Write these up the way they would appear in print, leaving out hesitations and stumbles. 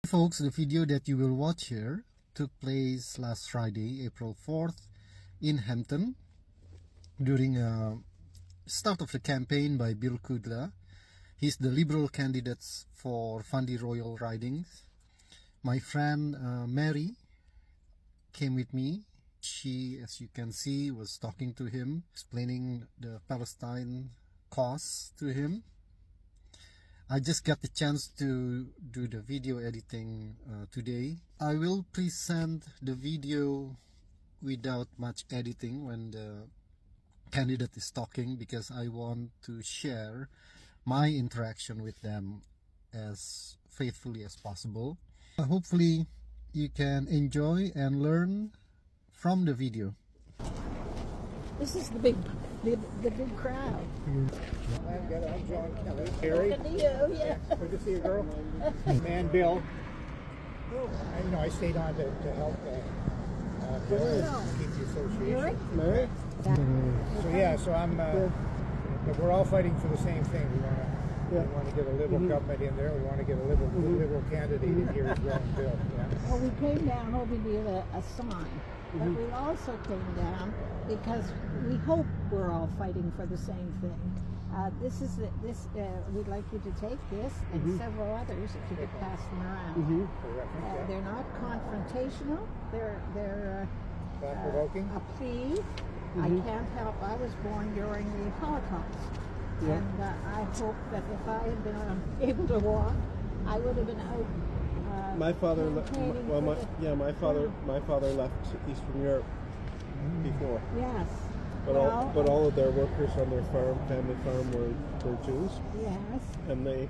Folks, the video that you will watch here took place last Friday, April 4th in Hampton during a start of the campaign by Bill Kudla. He's the Liberal candidate for Fundy Royal Ridings. My friend Mary came with me. She, as you can see, was talking to him, explaining the Palestine cause to him. I just got the chance to do the video editing today. I will present the video without much editing when the candidate is talking, because I want to share my interaction with them as faithfully as possible. Hopefully you can enjoy and learn from the video. This is the big crowd. I'm John Kelly. Harry. Good to you, yeah. Good to see you, girl. Man, Bill. I stayed on to help Bill keep the association. Mary? So I'm. We're all fighting for the same thing. We want to get a Liberal government in there. We want to get a Liberal candidate in here as well, Bill. Yeah. Well, we came down hoping to get a sign, but we also came down because we hope we're all fighting for the same thing. We'd like you to take this and several others if you could pass them around. They're not confrontational. They're Thought-provoking? a plea. I can't help. I was born during the Holocaust, and I hope that if I had been able to walk, I would have been out. My father, campaigning for my father left Eastern Europe before. Yes. But all of their workers on their family farm, were Jews, Yes. and they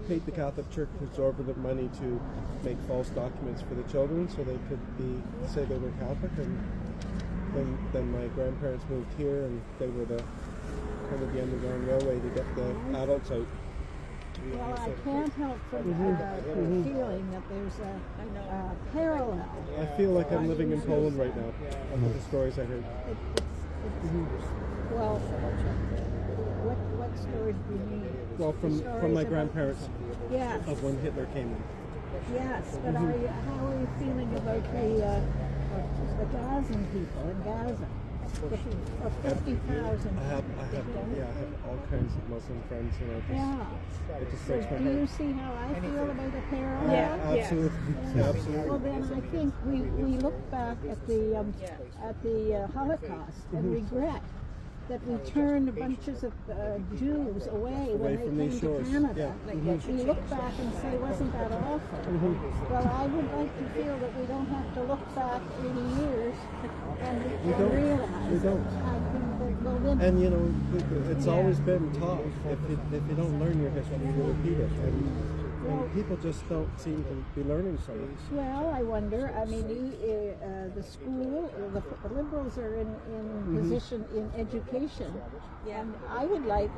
paid the Catholic Church exorbitant money to make false documents for the children, so they could say they were Catholic. And then my grandparents moved here, and they were the Underground Railway to get the adults out. Well, I can't help but feeling that there's a parallel. I feel like I'm living in Poland right now, after the stories I heard. Well, what stories do you need? Well, from my grandparents Yes. of when Hitler came in. Yes, but how are you feeling about the Gazan people in Gaza? 50,000 I have victims. all kinds of Muslim friends, and it just breaks my Do you heart. see how I feel about the parallel? Absolutely, absolutely. Well, then I think we look back at the Holocaust and regret that we turned bunches of Jews away when they from came these to shores. Canada. Yeah. We look back and say, wasn't that awful? Well, I would like to feel that we don't have to look back 80 years and realize We don't. I think that we'll then. And it's always been taught, if you don't learn your history, you repeat it. And people just don't seem to be learning from it. Well, I wonder. I mean, the school, the Liberals are in position in education, and I would like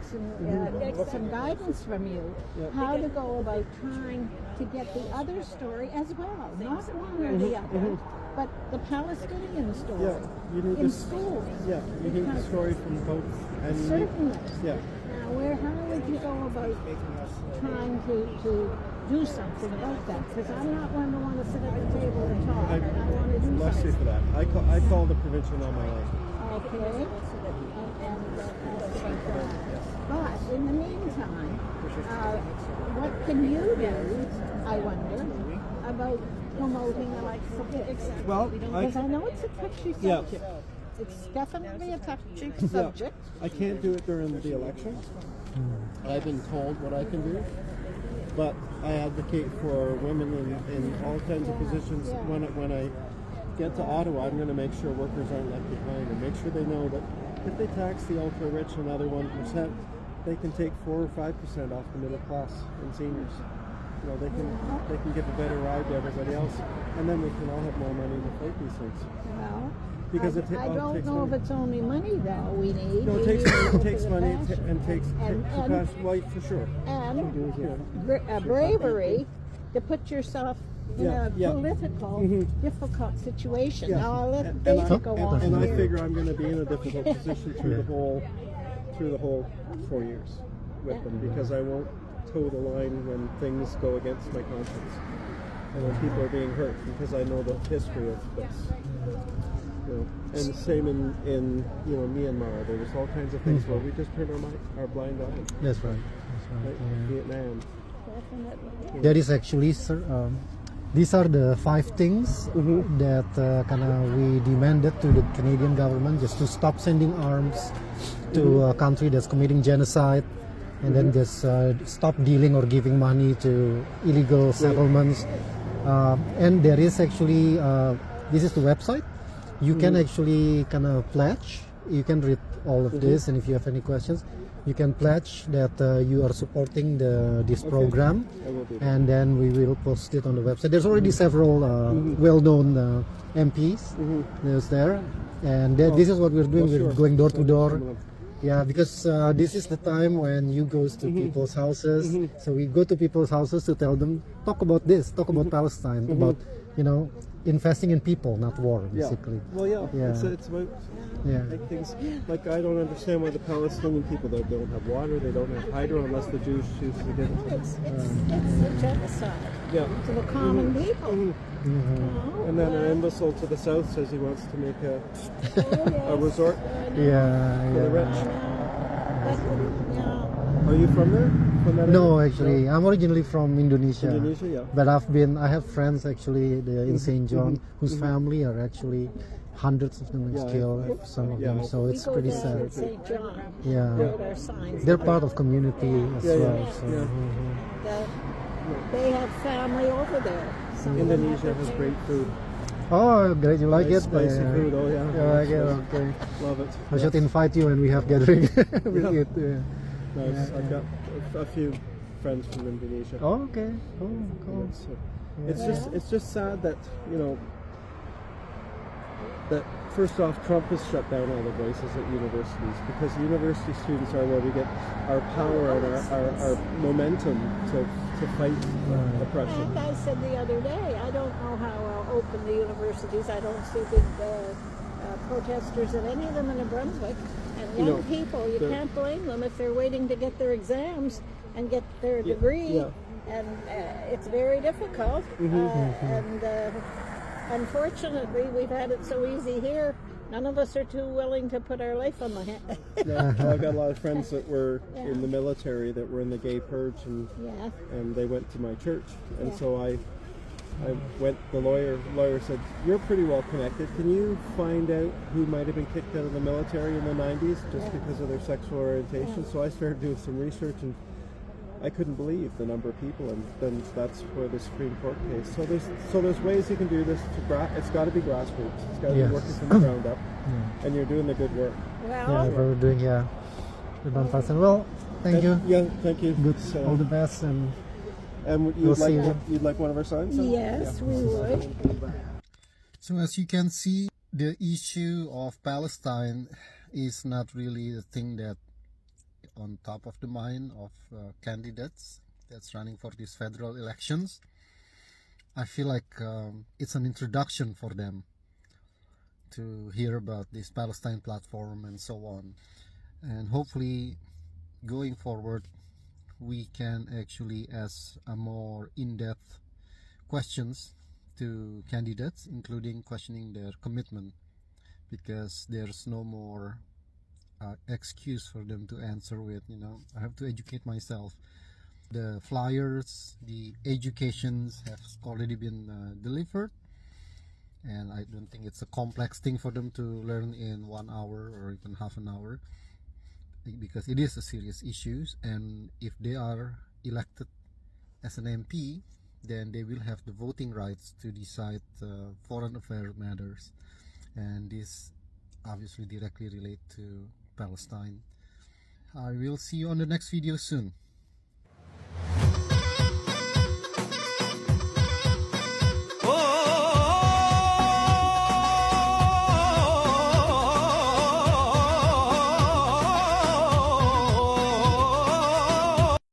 some guidance from you how to go about trying to get the other story as well, not one or the other, but the Palestinian story You need in schools. Yeah, you need the story from both. And Certainly. Yeah. Now, how would you go about trying to do something about that? Because I'm not one to want to sit at the table and talk. I want to do Bless you something. for that. I call the provincial on my line. Okay. But in the meantime, what can you do, I wonder, about promoting elections? Well, Because I know it's a touchy subject. It's definitely a touchy subject. I can't do it during the election. I've been told what I can do, but I advocate for women in all kinds of positions. When I get to Ottawa, I'm going to make sure workers aren't left behind, and make sure they know that if they tax the ultra rich another 1%, they can take 4 or 5% off the middle class and seniors. They can give a better ride to everybody else, and then we can all have more money to fight these things. Well, Because I don't know if it's only money though we need. No, it takes money and takes well, for sure. And bravery to put yourself in a political difficult situation. Now I'll let David go on. And I figure I'm going to be in a difficult position through the whole 4 years with them, because I won't toe the line when things go against my conscience, and when people are being hurt, because I know the history of this. You know, and same in you know, Myanmar. There was all kinds of things where we just turned our blind eye. That's right. That's right. Like Yeah. Vietnam. Definitely. That is actually, sir, these are the 5 things that we demanded to the Canadian government, just to stop sending arms to a country that's committing genocide, and then just stop dealing or giving money to illegal settlements. And there is actually, this is the website. You can actually pledge. You can read all of this, and if you have any questions, you can pledge that you are supporting this program, I will do that. and then we will post it on the website. There's already several well-known MPs there's there, and this is what we're doing. Well, We're sure. going door to Some door. of them. Yeah, because this is the time when you goes to people's houses. So we go to people's houses to tell them, talk about this, talk about Palestine, about, you know, investing in people, not war, basically. Well, yeah. Yeah. It's about Yeah. like things. Like, I don't understand why the Palestinian people, they don't have water, they don't have hydro, unless the Jews choose to give it to them. It's a genocide Yeah. to the common people. You know? And then an imbecile to the south says he wants to make a Oh, yes. resort Yeah, for the yeah. rich. Yeah. Are you from there? From that No, area? actually, I'm originally from Indonesia. Indonesia, yeah. But I have friends actually in St. John whose family are actually hundreds of them Yeah, killed, some of yeah. them. So We it's go pretty down sad. to St. John. Yeah. With our signs. They're part of community as Yeah, yeah. well. So, Yeah. They have family over there. Some of them Indonesia have has their great food. Oh, great! You like Nice, it? spicy food, oh yeah. You like it? Okay. Love it. I should invite you when we have gathering. We'll Yeah. eat, yeah. Nice. I've got a few friends from Indonesia. Oh, okay. Oh, cool. It's just sad that, you know, that first off, Trump has shut down all the voices at universities, because university students are where we get our power and our momentum to fight oppression. And I said the other day, I don't know how open the universities. I don't see big protesters at any of them in New Brunswick. And You young know, people, you they're- can't blame them if they're waiting to get their exams and get their degree. yeah. And it's very difficult. And unfortunately, we've had it so easy here. None of us are too willing to put our life on the hand. No, I've got a lot of friends that were in the military, that were in the gay purge, Yeah. and they went to my church, and Yeah. so I went. The lawyer said, "You're pretty well connected. Can you find out who might have been kicked out of the military in the '90s just because of their sexual orientation?" So I started doing some research, and I couldn't believe the number of people, and then that's where the Supreme Court case. So there's ways you can do this. It's got to be grassroots. It's got to Yes. be working from the ground up, and you're doing the good work. Yeah, Well, we're doing the non-partisan. Well, thank you. Yeah, thank you. Good. So- All the best, and And We'll see you. you'd like one of our signs? yes, we would. so as you can see, the issue of Palestine is not really the thing that on top of the mind of candidates that's running for these federal elections. I feel like it's an introduction for them to hear about this Palestine platform and so on, and hopefully going forward we can actually ask a more in-depth questions to candidates, including questioning their commitment, because there's no more excuse for them to answer with, you know, I have to educate myself. The flyers, the educations have already been delivered, and I don't think it's a complex thing for them to learn in 1 hour or even half an hour, because it is a serious issue. And if they are elected as an MP, then they will have the voting rights to decide foreign affairs matters, and this obviously directly relate to Palestine. I will see you on the next video soon.